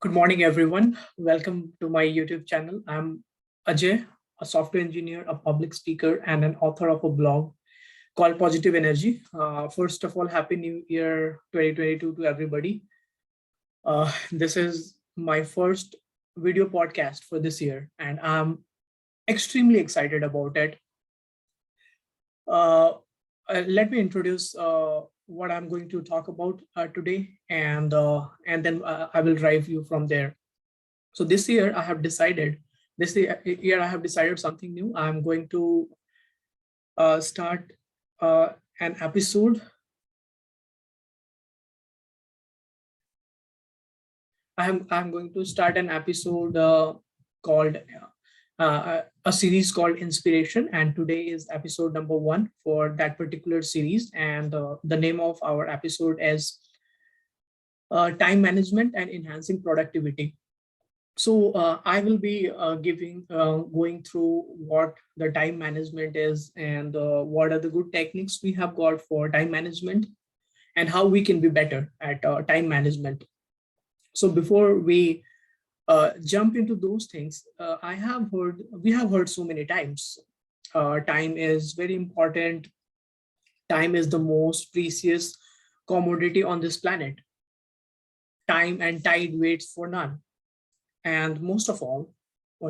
Good morning, everyone. Welcome to my YouTube channel. I'm Ajay, a software engineer, a public speaker, and an author of a blog called Positive Energy. First of all, Happy New Year 2022 to everybody. This is my first video podcast for this year, and I'm extremely excited about it. Uh, Let me introduce what I'm going to talk about today, and then I will drive you from there. So this year I have decided something new. I'm going to start an episode. I'm going to start an episode called a series called Inspiration, and today is episode number one for that particular series. And the name of our episode is Time Management and Enhancing Productivity. So I will be going through what the time management is, and what are the good techniques we have got for time management, and how we can be better at time management. So before we jump into those things, we have heard so many times, time is very important. Time is the most precious commodity on this planet. Time and tide waits for none. And most of all,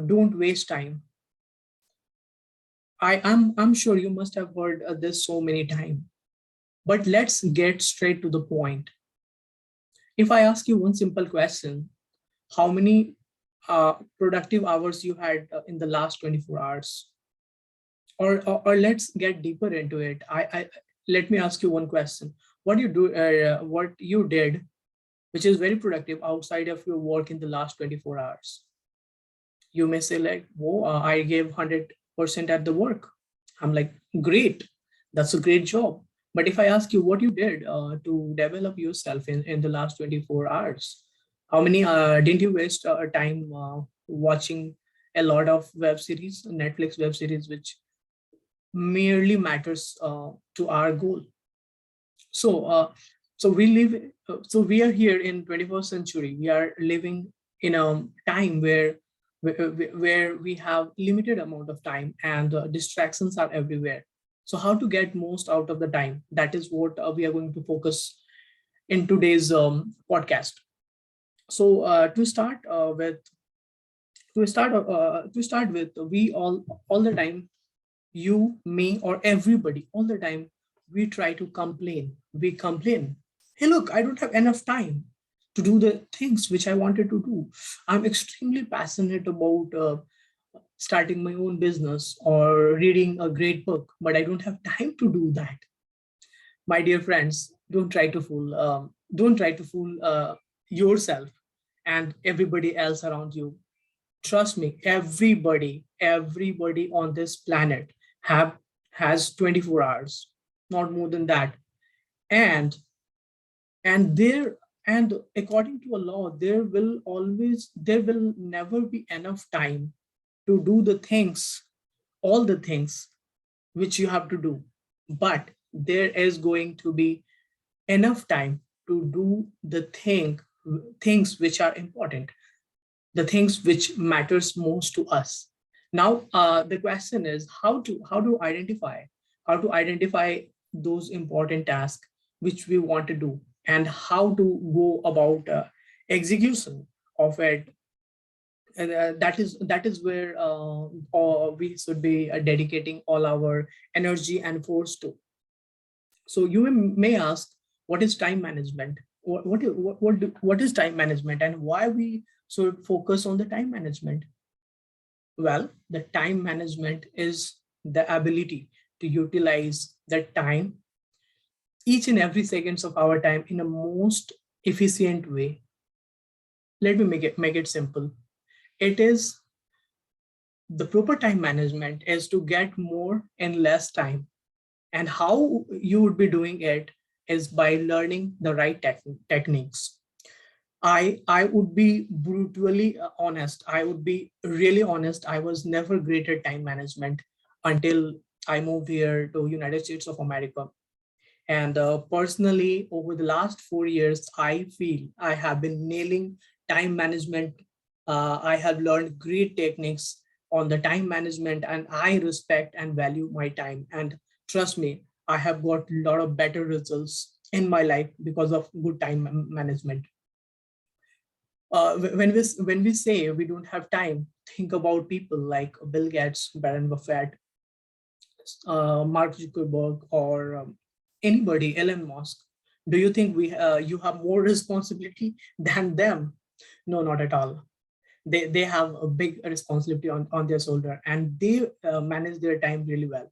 don't waste time. I'm sure you must have heard this so many times. But let's get straight to the point. If I ask you one simple question, how many productive hours you had in the last 24 hours? Or let's get deeper into it. Let me ask you one question. What you did, which is very productive outside of your work in the last 24 hours? You may say like, whoa, I gave 100% at the work. I'm like, great, that's a great job. But if I ask you what you did to develop yourself in the last 24 hours, how many didn't you waste time watching a lot of web series, Netflix web series, which merely matters to our goal? So, so we are here in 21st century. We are living in a time where we have limited amount of time, and distractions are everywhere. So how to get most out of the time? That is what we are going to focus in today's podcast. So to start with, we all the time, you, me, or everybody, all the time, we try to complain. We complain, hey, look, I don't have enough time to do the things which I wanted to do. I'm extremely passionate about starting my own business or reading a great book, but I don't have time to do that. My dear friends, don't try to fool yourself and everybody else around you. Trust me, everybody on this planet have has 24 hours, not more than that. And and there and according to a law, there will never be enough time to do the things, all the things which you have to do. But there is going to be enough time to do the things which are important, the things which matters most to us. Now the question is, how to identify those important tasks which we want to do, and how to go about execution of it. And that is where we should be dedicating all our energy and force to. So you may ask, what is time management? What is time management, and why we should focus on the time management? Well, the time management is the ability to utilize the time, each and every seconds of our time, in a most efficient way. Let me make it simple. It is the proper time management is to get more in less time. And how you would be doing it is by learning the right techniques. I would be brutally honest. I would be really honest. I was never great at time management until I moved here to United States of America. And personally, over the last 4 years, I feel I have been nailing time management. I have learned great techniques on the time management, and I respect and value my time. And trust me, I have got a lot of better results in my life because of good time management. When we say we don't have time, think about people like Bill Gates, Warren Buffett, Mark Zuckerberg, or anybody, Elon Musk. Do you think you have more responsibility than them? No, not at all. They have a big responsibility on their shoulder, and they manage their time really well.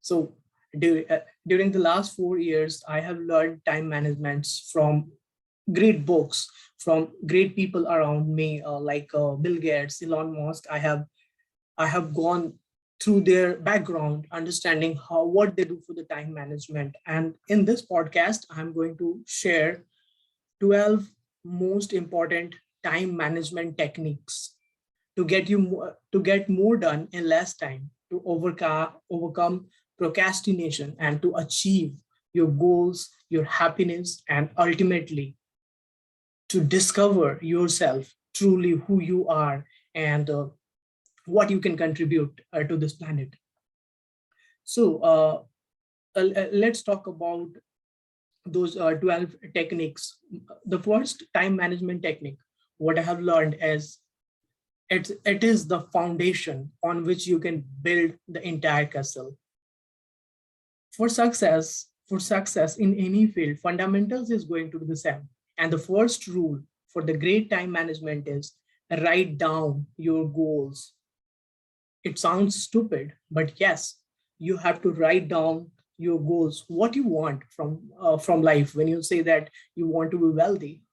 So during the last 4 years, I have learned time management from great books, from great people around me, like Bill Gates, Elon Musk. I have gone through their background, understanding how what they do for the time management. And in this podcast, I'm going to share 12 most important time management techniques to get more done in less time, to overcome procrastination, and to achieve your goals, your happiness, and ultimately to discover yourself, truly who you are, and what you can contribute to this planet. So let's talk about those 12 techniques. The first time management technique, what I have learned is it is the foundation on which you can build the entire castle. For success in any field, fundamentals is going to be the same. And the first rule for the great time management is write down your goals. It sounds stupid, but yes, you have to write down your goals, what you want from life. When you say that you want to be wealthy,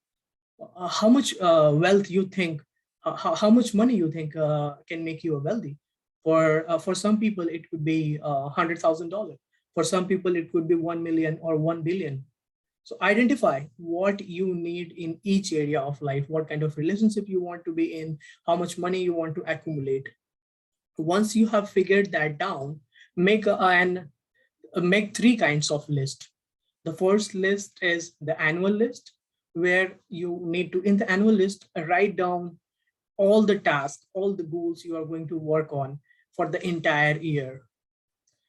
how much wealth you think, how much money you think can make you a wealthy. For some people it could be $100,000. For some people it could be 1 million or 1 billion. So identify what you need in each area of life, what kind of relationship you want to be in, how much money you want to accumulate. Once you have figured that down, make make three kinds of list. The first list is the annual list, where you need to, in the annual list, write down all the tasks, all the goals you are going to work on for the entire year.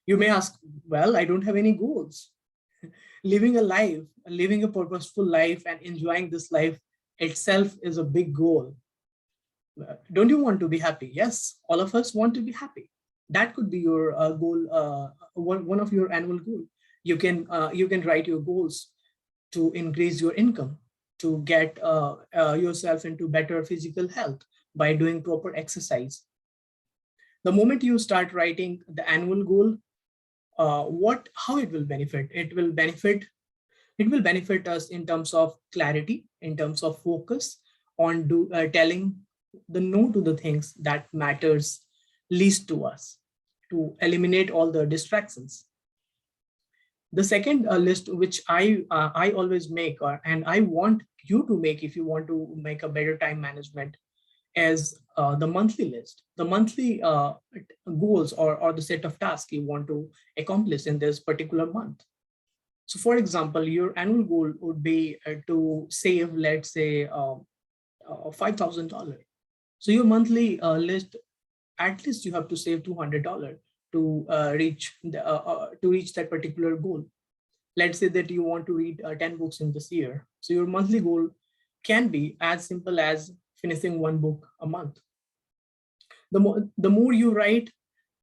You may ask, well, I don't have any goals. Living a purposeful life and enjoying this life itself is a big goal. Don't you want to be happy? Yes, all of us want to be happy. That could be your goal, one of your annual goal. You can write your goals to increase your income, to get yourself into better physical health by doing proper exercise. The moment you start writing the annual goal, how it will benefit? It will benefit us in terms of clarity, in terms of focus on telling the no to the things that matters least to us, to eliminate all the distractions. The second list, which I always make, and I want you to make if you want to make a better time management, is the monthly list, the monthly goals, or the set of tasks you want to accomplish in this particular month. So for example, your annual goal would be to save, let's say, $5,000. So your monthly list, at least you have to save $200 to reach that particular goal. Let's say that you want to read 10 books in this year. So your monthly goal can be as simple as finishing one book a month. The more you write,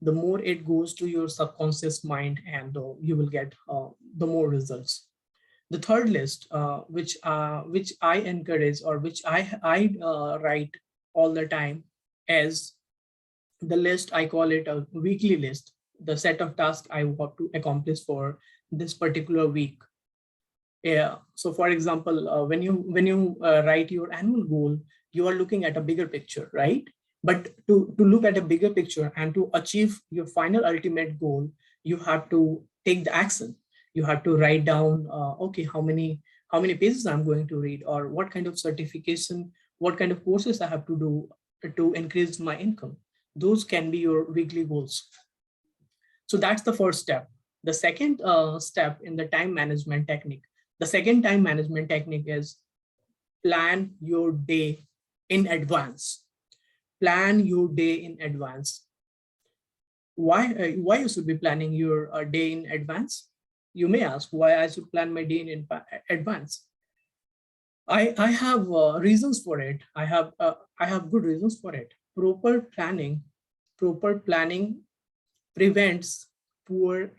the more it goes to your subconscious mind, and you will get the more results. The third list, which I encourage, or which I write all the time, is the list. I call it a weekly list, the set of tasks I want to accomplish for this particular week. Yeah. So for example, when you write your annual goal, you are looking at a bigger picture, right? But to look at a bigger picture and to achieve your final ultimate goal, you have to take the action. You have to write down, okay, how many pages I'm going to read, or what kind of certification, what kind of courses I have to do to increase my income. Those can be your weekly goals. So that's the first step. The second step in the time management technique, the second time management technique is plan your day in advance. Plan your day in advance. Why you should be planning your day in advance? You may ask why I should plan my day in advance. I have reasons for it. I have good reasons for it. Proper planning prevents poor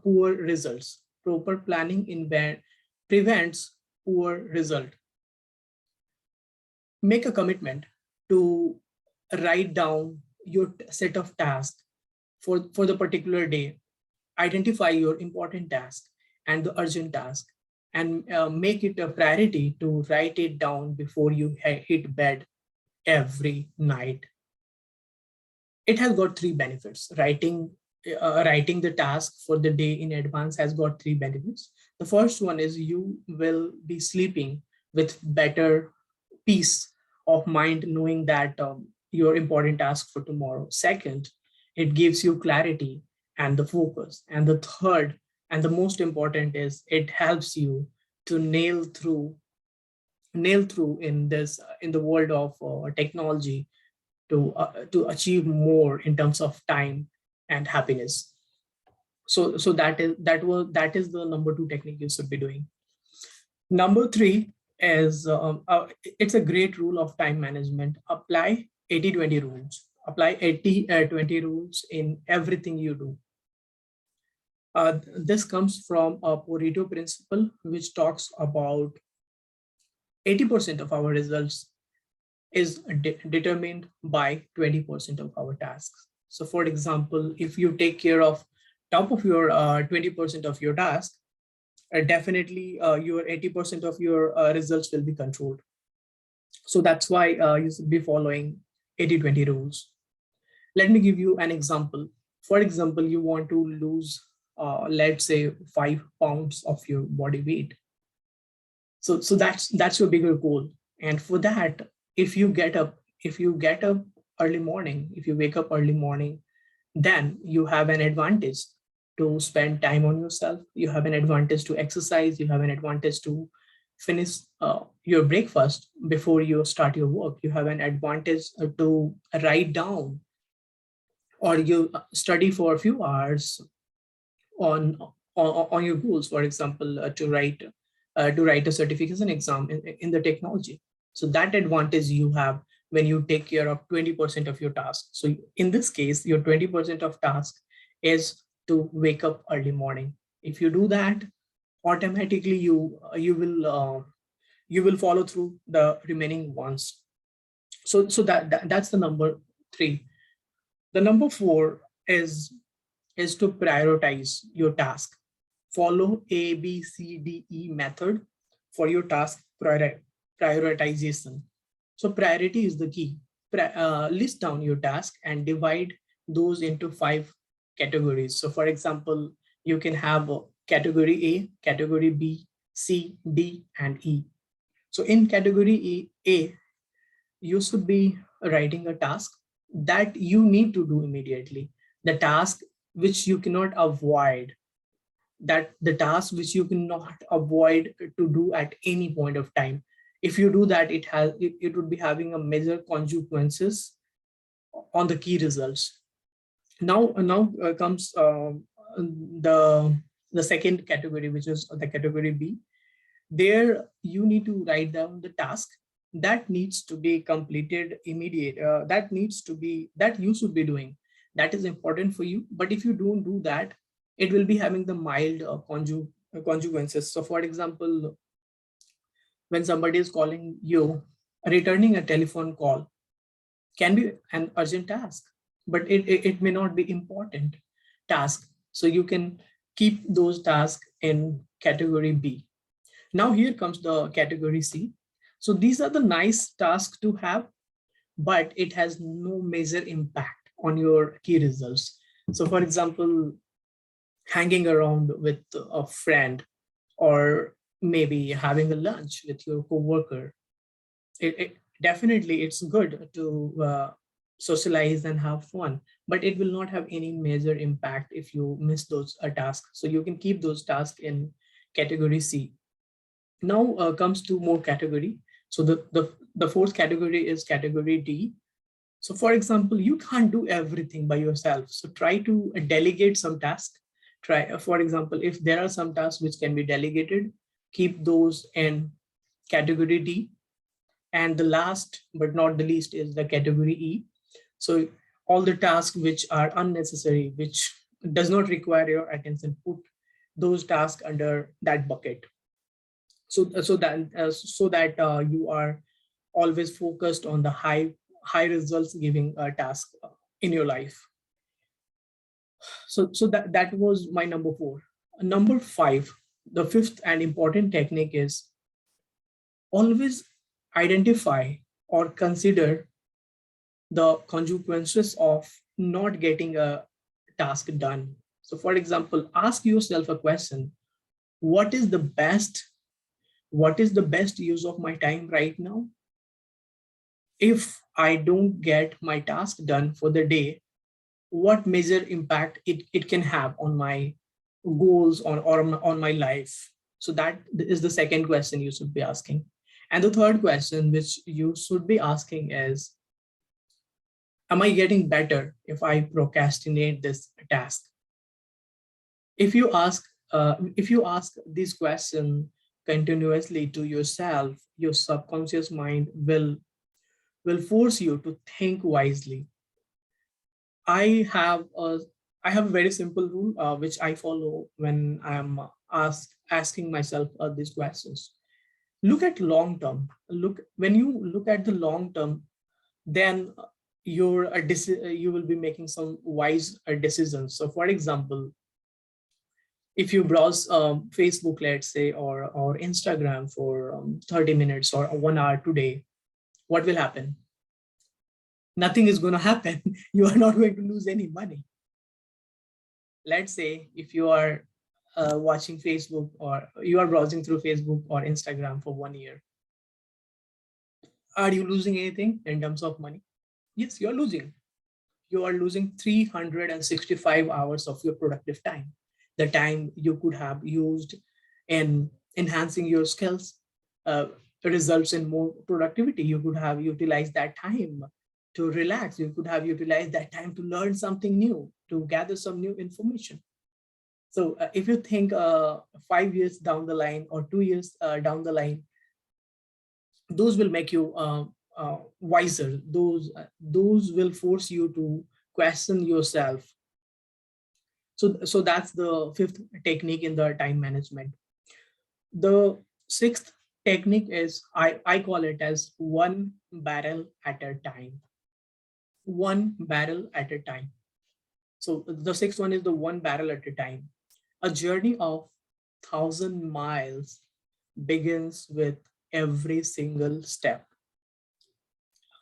results. Proper planning prevents poor result. Make a commitment to write down your set of tasks for the particular day. Identify your important task and the urgent task, and make it a priority to write it down before you hit bed every night. It has got three benefits. Writing the task for the day in advance has got three benefits. The first one is you will be sleeping with better peace of mind, knowing that your important task for tomorrow. Second, it gives you clarity and the focus. And the third and the most important is it helps you to nail through in the world of technology to achieve more in terms of time and happiness. So that is the number two technique you should be doing. Number three is it's a great rule of time management. Apply 80-20 rules. Apply 80-20 rules in everything you do. This comes from a Pareto principle, which talks about 80% of our results is determined by 20% of our tasks. So for example, if you take care of top of your 20% of your task, definitely your 80% of your results will be controlled. So that's why you should be following 80-20 rules. Let me give you an example. For example, you want to lose, let's say 5 pounds of your body weight. So that's your bigger goal. And for that, if you get up early morning, if you wake up early morning, then you have an advantage to spend time on yourself. You have an advantage to exercise. You have an advantage to finish your breakfast before you start your work. You have an advantage to write down, or you study for a few hours on your goals. For example, to write a certification exam in the technology. So that advantage you have when you take care of 20% of your task. So in this case, your 20% of task is to wake up early morning. If you do that, automatically you will follow through the remaining ones. So that's the number 3. The number 4 is to prioritize your task. Follow ABCDE method for your task prioritization. So priority is the key. List down your task and divide those into 5 categories. So for example, you can have category A, category B, C, D, and E. So in category A, you should be writing a task that you need to do immediately. The task which you cannot avoid, to do at any point of time. If you do that, it would be having a major consequences on the key results. Now comes the second category, which is the category B. There you need to write down the task that needs to be completed immediate, that you should be doing, that is important for you. But if you don't do that, it will be having the mild consequences. So for example, when somebody is calling you, returning a telephone call can be an urgent task, but it may not be important task. So you can keep those tasks in category B. Now here comes the category C. So these are the nice tasks to have, but it has no major impact on your key results. So for example, hanging around with a friend, or maybe having a lunch with your coworker. Definitely it's good to socialize and have fun, but it will not have any major impact if you miss those tasks. So you can keep those tasks in category C. Now comes to more category. So the fourth category is category D. So for example, you can't do everything by yourself. So try to delegate some tasks. Try, for example, if there are some tasks which can be delegated, keep those in category D. And the last but not the least is the category E. So all the tasks which are unnecessary, which does not require your attention, put those tasks under that bucket. So that you are always focused on the high results giving task in your life. So that was my number 4. Number 5, the fifth and important technique is always identify or consider the consequences of not getting a task done. So for example, ask yourself a question: what is the best use of my time right now? If I don't get my task done for the day, what major impact it can have on my goals or on my life? So that is the second question you should be asking. And the third question which you should be asking is, am I getting better if I procrastinate this task? If you ask this question continuously to yourself, your subconscious mind will force you to think wisely. I have a I have a very simple rule which I follow when I'm asking myself these questions. Look at long term. Look When you look at the long term, then you will be making some wise decisions. So, for example, if you browse Facebook, let's say, or Instagram for 30 minutes or 1 hour today, what will happen? Nothing is going to happen. You are not going to lose any money. Let's say if you are watching Facebook, or you are browsing through Facebook or Instagram for 1 year, are you losing anything in terms of money? Yes, you're losing. You are losing 365 hours of your productive time, the time you could have used in enhancing your skills. Results in more productivity. You could have utilized that time to relax. You could have utilized that time to learn something new, to gather some new information. So if you think 5 years down the line or 2 years down the line, those will make you wiser. Those will force you to question yourself. So that's the fifth technique in the time management. The sixth technique is, I call it as one barrel at a time. One barrel at a time. So the sixth one is the one barrel at a time. A journey of 1,000 miles begins with every single step.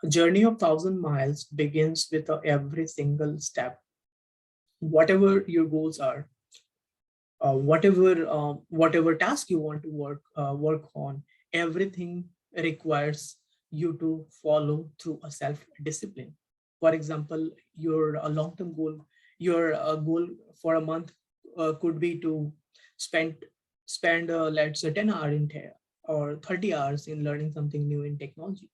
A journey of 1,000 miles begins with every single step. Whatever your goals are, whatever task you want to work on, everything requires you to follow through a self discipline. For example, your long term goal, your goal for a month could be to spend let's say 10 hours or 30 hours in learning something new in technology.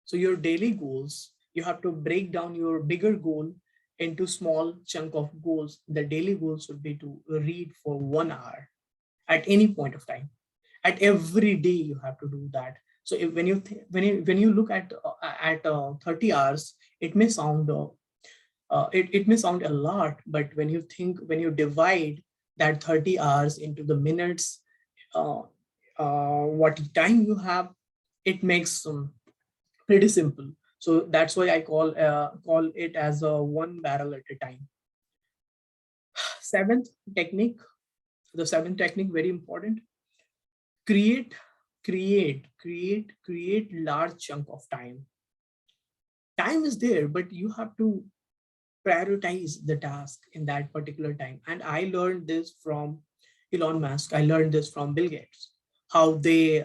So your daily goals, you have to break down your bigger goal into small chunk of goals. The daily goals should be to read for 1 hour at any point of time. At every day, you have to do that. So when you look at 30 hours, it may sound it may sound a lot, but when you divide that 30 hours into the minutes, uh, what time you have, it makes pretty simple. So that's why I call it as a one barrel at a time. Seventh technique, the seventh technique, very important. Create, create large chunk of time. Time is there, but you have to prioritize the task in that particular time. And I learned this from Elon Musk. I learned this from Bill Gates. How they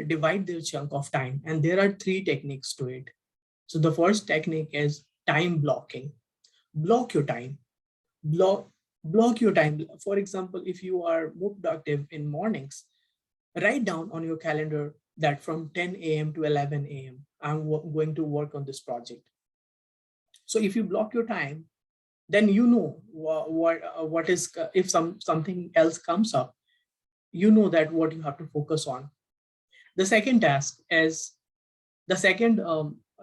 divide their chunk of time, and there are three techniques to it. So the first technique is time blocking. Block your time. Block block your time. For example, if you are more productive in mornings, write down on your calendar that from 10 a.m. to 11 a.m., I'm going to work on this project. So if you block your time, then you know what is, if something else comes up, you know that what you have to focus on. The second task is the second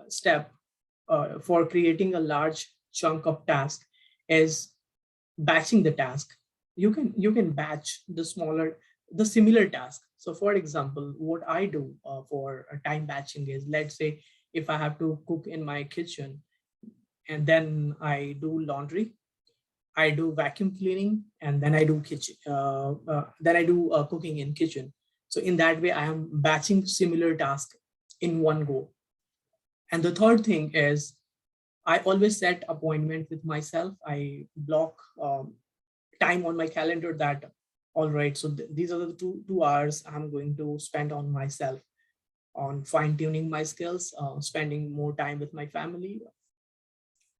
step for creating a large chunk of task is batching the task. You can batch the similar task. So for example, what I do for time batching is, let's say if I have to cook in my kitchen, and then I do laundry, I do vacuum cleaning, and then I do kitchen. Then I do cooking in kitchen. So in that way, I am batching similar tasks in one go. And the third thing is, I always set appointment with myself. I block time on my calendar that, all right, so these are the 2 hours I'm going to spend on myself, on fine tuning my skills, spending more time with my family.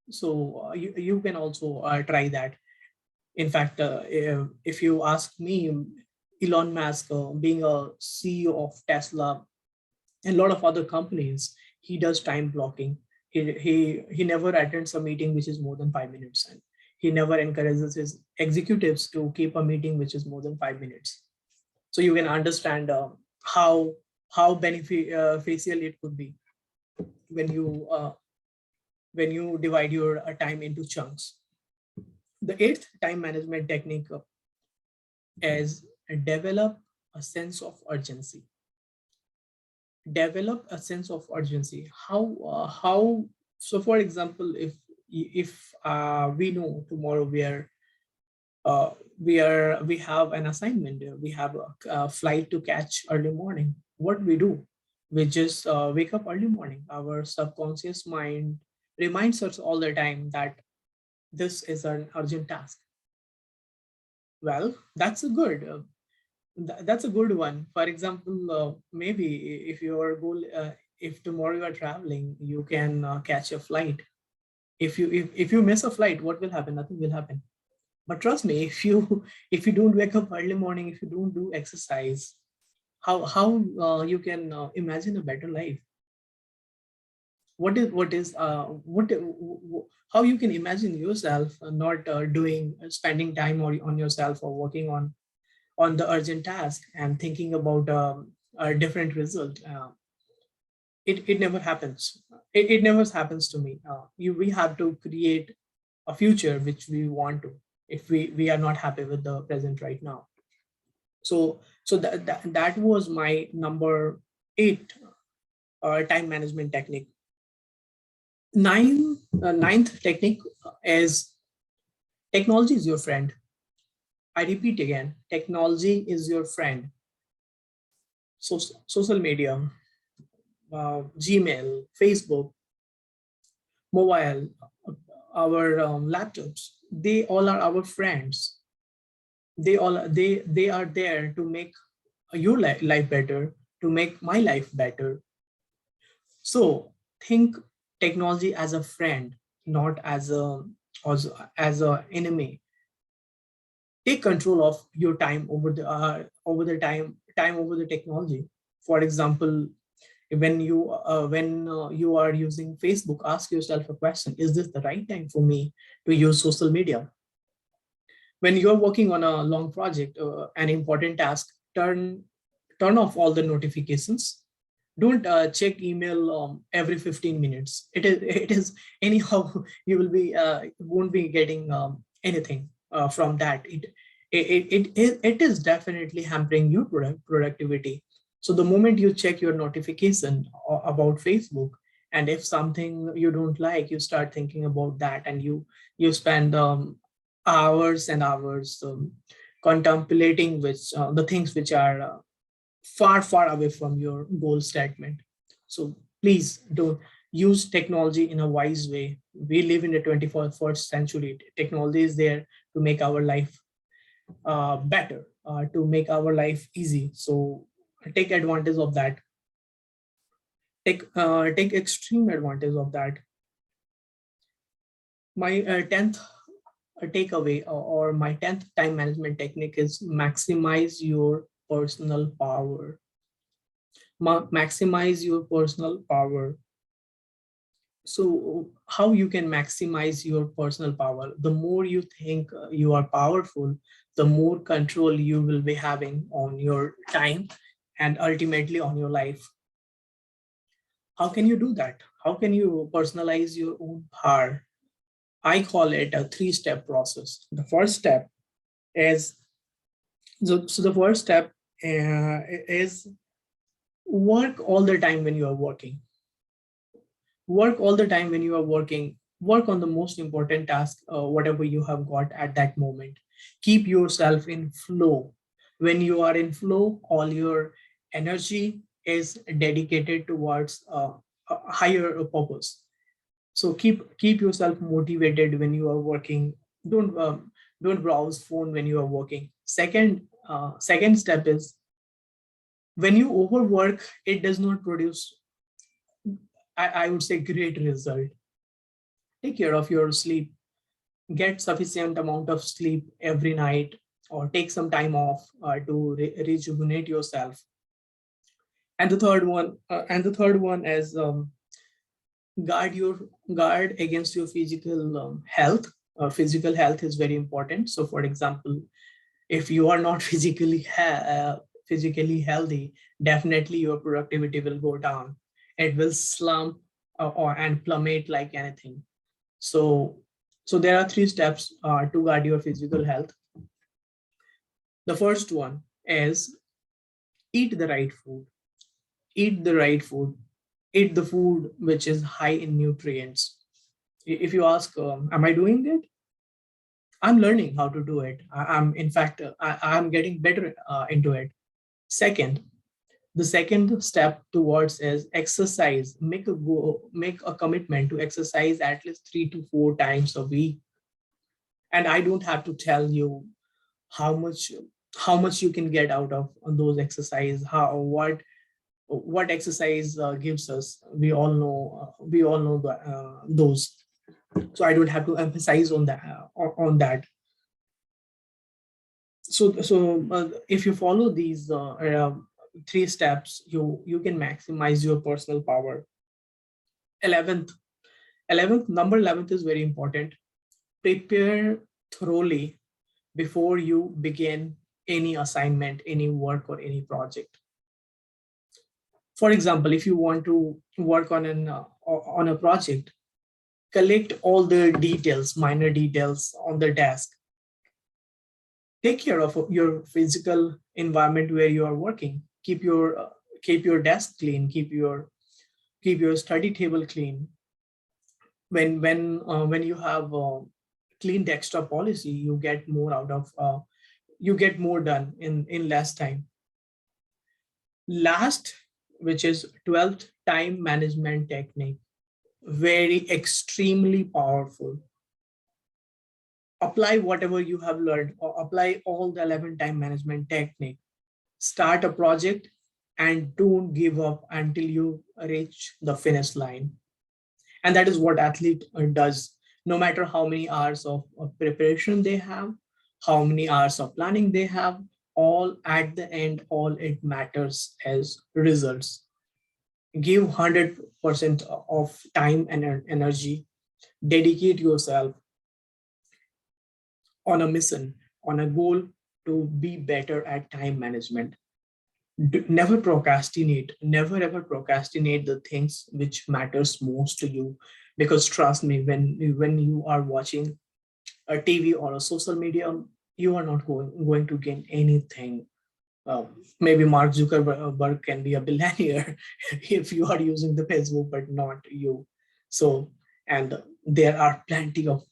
So you can also try that. In fact, if you ask me, Elon Musk, being a CEO of Tesla and a lot of other companies, he does time blocking. He never attends a meeting which is more than 5 minutes, and he never encourages his executives to keep a meeting which is more than 5 minutes. So you can understand how beneficial it could be when you divide your time into chunks. The eighth time management technique is develop a sense of urgency. Develop a sense of urgency. How? So for example, if we know tomorrow uh, we have an assignment, we have a flight to catch early morning, what we do, we just wake up early morning. Our subconscious mind reminds us all the time that this is an urgent task. Well, that's a good one. For example, maybe if your goal, if tomorrow you are traveling, you can catch a flight. If you miss a flight, what will happen? Nothing will happen. But trust me, if you don't wake up early morning, if you don't do exercise, how you can imagine a better life? How you can imagine yourself not doing spending time on yourself, or working on the urgent task and thinking about a different result. It never happens. It never happens to me. We have to create a future which we want to, if we are not happy with the present right now. So that was my number 8 time management technique. Ninth technique is, technology is your friend. I repeat again, technology is your friend. So social media, Gmail, Facebook, mobile, our laptops, they all are our friends. They are there to make your life better, to make my life better. So think technology as a friend, not as, as a enemy. Take control of your time over the time over the technology. For example, when you are using Facebook, ask yourself a question: is this the right time for me to use social media? When you're working on a long project, an important task, turn off all the notifications. Don't check email every 15 minutes. It is anyhow, you will be won't be getting anything from that. It is definitely hampering your productivity. So the moment you check your notification about Facebook, and if something you don't like, you start thinking about that, and you spend hours and hours contemplating which the things which are far away from your goal statement. So please don't use technology in a wise way. We live in the 21st century. Technology is there to make our life better, to make our life easy. So take advantage of that. Take extreme advantage of that. My 10th takeaway, or my 10th time management technique is, maximize your personal power. Maximize your personal power. So how you can maximize your personal power? The more you think you are powerful, the more control you will be having on your time and ultimately on your life. How can you do that? How can you personalize your own power? I call it a three-step process. The first step is the first step is work all the time when you are working. Work all the time when you are working. Work on the most important task, whatever you have got at that moment. Keep yourself in flow. When you are in flow, all your energy is dedicated towards a higher purpose. So keep yourself motivated when you are working. Don't browse phone when you are working. Second step is, when you overwork, it does not produce, I would say, great result. Take care of your sleep. Get sufficient amount of sleep every night, or take some time off to rejuvenate yourself. And the third one is, guard against your physical health. Physical health is very important. So for example, if you are not physically healthy, definitely your productivity will go down. It will slump, and plummet like anything. So there are three steps to guard your physical health. The first one is, eat the right food. Eat the right food. Eat the food which is high in nutrients. If you ask, am I doing it? I'm learning how to do it. I'm in fact, I'm getting better into it. Second, the second step towards is exercise. Make a commitment to exercise at least 3 to 4 times a week. And I don't have to tell you how much how much you can get out of those exercise. How what exercise gives us. We all know those. So I don't have to emphasize on that. On that. So if you follow these three steps, you can maximize your personal power. 11th 11th number 11th is very important. Prepare thoroughly before you begin any assignment, any work, or any project. For example, if you want to work on a project, collect all the details, minor details on the desk. Take care of your physical environment where you are working. Keep your desk clean. Keep your study table clean. When you have clean desktop policy, you get more out of you get more done in less time. Last, which is 12th, time management technique. Very extremely powerful. Apply whatever you have learned, or apply all the 11 time management technique. Start a project and don't give up until you reach the finish line. And that is what athlete does. No matter how many hours of preparation they have, how many hours of planning they have, all at the end, all it matters is results. Give 100% of time and energy. Dedicate yourself on a mission, on a goal to be better at time management. Never procrastinate. Never ever procrastinate the things which matters most to you. Because trust me, when you are watching a TV or a social media, you are not going to gain anything. Maybe Mark Zuckerberg can be a billionaire if you are using the Facebook, but not you. So, and there are plenty of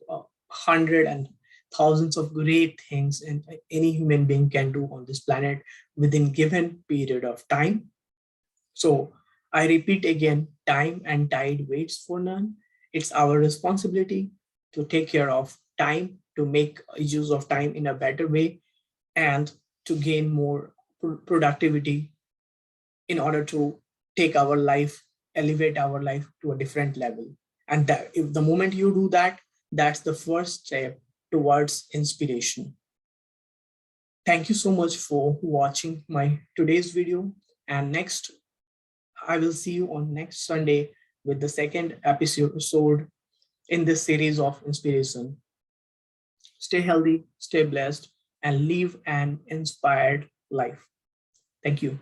hundred and thousands of great things and any human being can do on this planet within given period of time. So I repeat again, time and tide waits for none. It's our responsibility to take care of time, to make use of time in a better way, and to gain more productivity in order to take our life, elevate our life to a different level. And that, if the moment you do that, that's the first step towards inspiration. Thank you so much for watching my today's video. And next I will see you on next Sunday with the second episode in this series of inspiration. Stay healthy, stay blessed, and live an inspired life. Thank you.